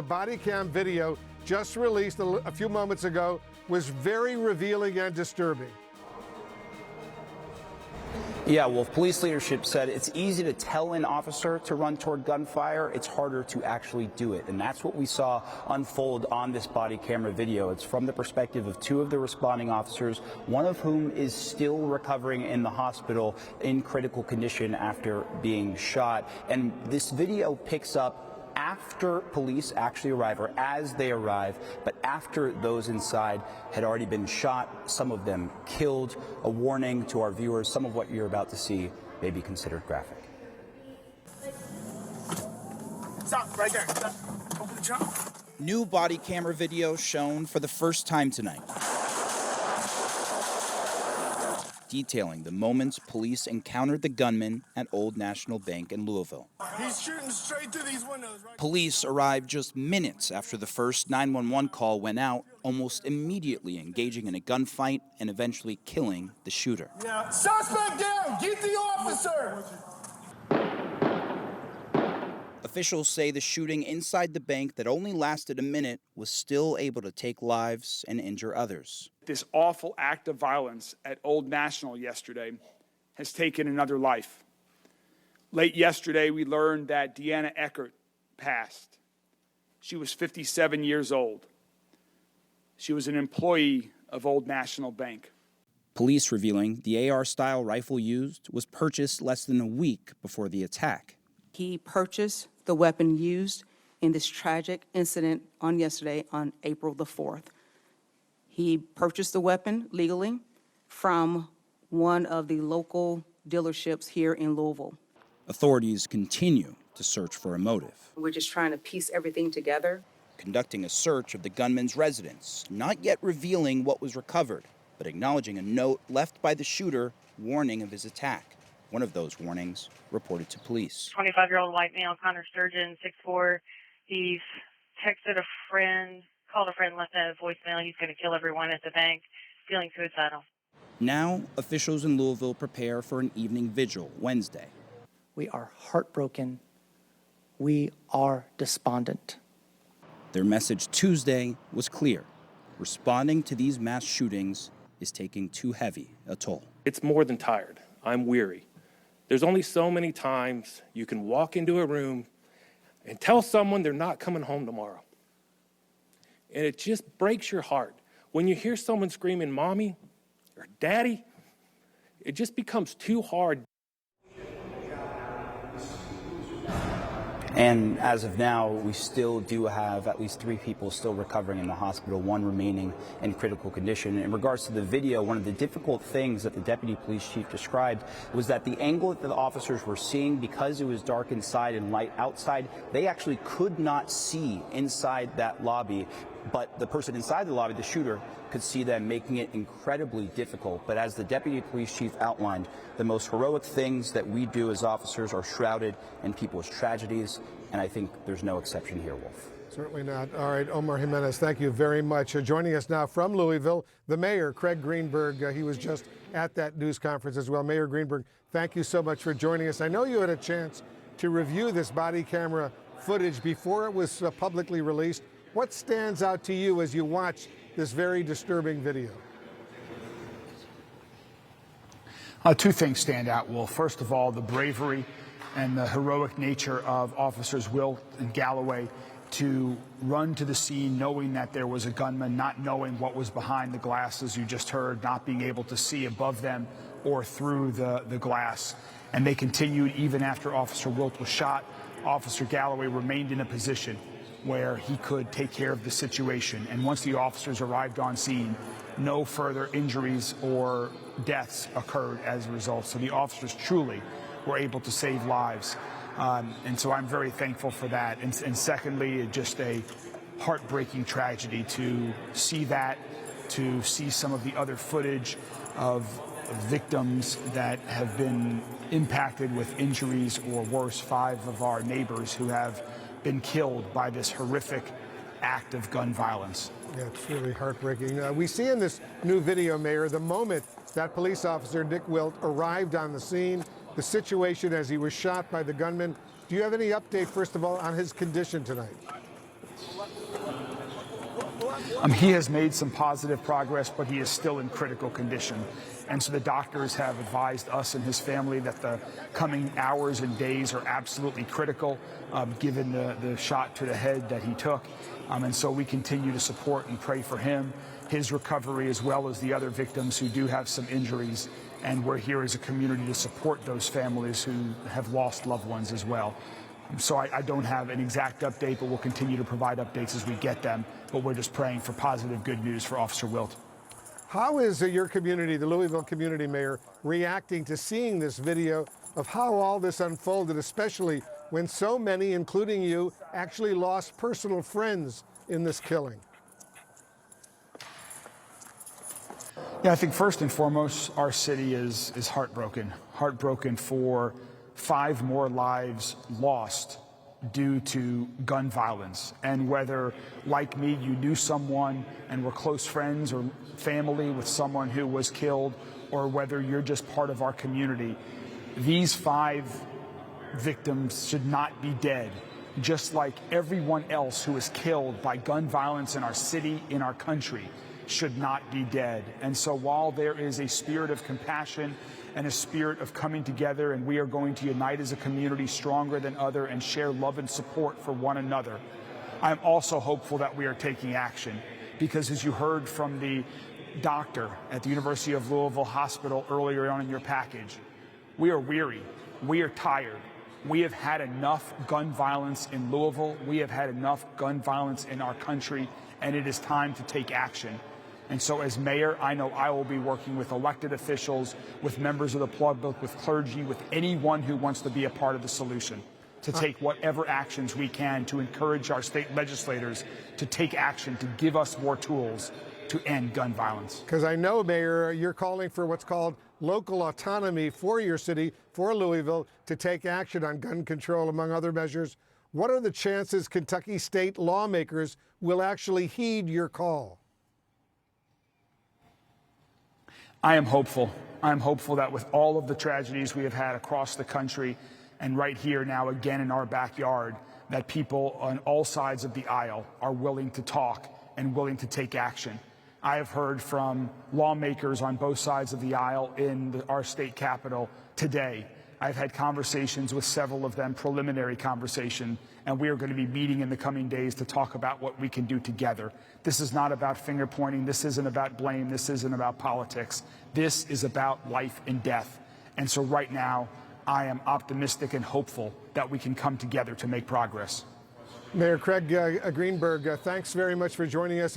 The body cam video just released a few moments ago was very revealing and disturbing. Yeah, well, police leadership said it's easy to tell an officer to run toward gunfire. It's harder to actually do it. And that's what we saw unfold on this body camera video. It's from the perspective of two of the responding officers, one of whom is still recovering in the hospital in critical condition after being shot. And this video picks up after police actually arrive, or as they arrive, but after those inside had already been shot, some of them killed. A warning to our viewers, some of what you're about to see may be considered graphic. Stop right there. Stop. Open the trunk. New body camera video shown for the first time tonight, detailing the moments police encountered the gunman at Old National Bank in Louisville. He's shooting straight through these windows, right? Police arrived just minutes after the first 911 call went out, almost immediately engaging in a gunfight and eventually killing the shooter. Yeah. Suspect down! Get the officer! Officials say the shooting inside the bank that only lasted a minute was still able to take lives and injure others. This awful act of violence at Old National yesterday has taken another life. Late yesterday, we learned that Deanna Eckert passed. She was 57 years old. She was an employee of Old National Bank. Police revealing the AR-style rifle used was purchased less than a week before the attack. He purchased the weapon used in this tragic incident on yesterday, on April the 4th. He purchased the weapon legally from one of the local dealerships here in Louisville. Authorities continue to search for a motive. We're just trying to piece everything together. Conducting a search of the gunman's residence, not yet revealing what was recovered, but acknowledging a note left by the shooter warning of his attack. One of those warnings reported to police. 25-year-old white male, Connor Sturgeon, 6'4". He's texted a friend, called a friend, left a voicemail. He's going to kill everyone at the bank, feeling suicidal. Now, officials in Louisville prepare for an evening vigil Wednesday. We are heartbroken. We are despondent. Their message Tuesday was clear. Responding to these mass shootings is taking too heavy a toll. It's more than tired. I'm weary. There's only so many times you can walk into a room and tell someone they're not coming home tomorrow. And it just breaks your heart. When you hear someone screaming, "Mommy," or "Daddy," it just becomes too hard. And as of now, we still do have at least 3 people still recovering in the hospital, 1 remaining in critical condition. In regards to the video, one of the difficult things that the deputy police chief described was that the angle that the officers were seeing, because it was dark inside and light outside, they actually could not see inside that lobby. But the person inside the lobby, the shooter, could see them, making it incredibly difficult. But as the deputy police chief outlined, the most heroic things that we do as officers are shrouded in people's tragedies, and I think there's no exception here, Wolf. Certainly not. All right, Omar Jimenez, thank you very much. Joining us now from Louisville, the mayor, Craig Greenberg. He was just at that news conference as well. Mayor Greenberg, thank you so much for joining us. I know you had a chance to review this body camera footage before it was publicly released. What stands out to you as you watch this very disturbing video? 2 things stand out, Wolf. First of all, the bravery and the heroic nature of Officers Wilt and Galloway to run to the scene knowing that there was a gunman, not knowing what was behind the glass, as you just heard, not being able to see above them or through the glass. And they continued even after Officer Wilt was shot. Officer Galloway remained in a position where he could take care of the situation. And once the officers arrived on scene, no further injuries or deaths occurred as a result. So the officers truly were able to save lives. And so I'm very thankful for that. And secondly, just a heartbreaking tragedy to see that, to see some of the other footage of victims that have been impacted with injuries or worse. 5 of our neighbors who have been killed by this horrific act of gun violence. Yeah, it's really heartbreaking. We see in this new video, Mayor, the moment that police officer Nick Wilt arrived on the scene, the situation as he was shot by the gunman. Do you have any update, first of all, on his condition tonight? He has made some positive progress, but he is still in critical condition. And so the doctors have advised us and his family that the coming hours and days are absolutely critical, given the shot to the head that he took. And so we continue to support and pray for him, his recovery, as well as the other victims who do have some injuries. And we're here as a community to support those families who have lost loved ones as well. So I don't have an exact update, but we'll continue to provide updates as we get them. But we're just praying for positive good news for Officer Wilt. How is your community, the Louisville community, Mayor, reacting to seeing this video of how all this unfolded, especially when so many, including you, actually lost personal friends in this killing? Yeah, I think first and foremost, our city is heartbroken. Heartbroken for 5 more lives lost due to gun violence. And whether, like me, you knew someone and were close friends or family with someone who was killed, or whether you're just part of our community, these 5 victims should not be dead, just like everyone else who is killed by gun violence in our city, in our country, should not be dead. And so while there is a spirit of compassion and a spirit of coming together, and we are going to unite as a community stronger than other and share love and support for one another, I'm also hopeful that we are taking action, because as you heard from the doctor at the University of Louisville Hospital earlier on in your package, we are weary, we are tired. We have had enough gun violence in Louisville. We have had enough gun violence in our country, and it is time to take action. And so as mayor, I know I will be working with elected officials, with members of the public, with clergy, with anyone who wants to be a part of the solution, to take whatever actions we can to encourage our state legislators to take action, to give us more tools to end gun violence. Because I know, Mayor, you're calling for what's called local autonomy for your city, for Louisville, to take action on gun control, among other measures. What are the chances Kentucky state lawmakers will actually heed your call? I am hopeful. I'm hopeful that with all of the tragedies we have had across the country and right here now again in our backyard, that people on all sides of the aisle are willing to talk and willing to take action. I have heard from lawmakers on both sides of the aisle in our state capitol today. I've had conversations with several of them, preliminary conversation, and we are going to be meeting in the coming days to talk about what we can do together. This is not about finger pointing. This isn't about blame. This isn't about politics. This is about life and death. And so right now, I am optimistic and hopeful that we can come together to make progress. Mayor Craig Greenberg, thanks very much for joining us.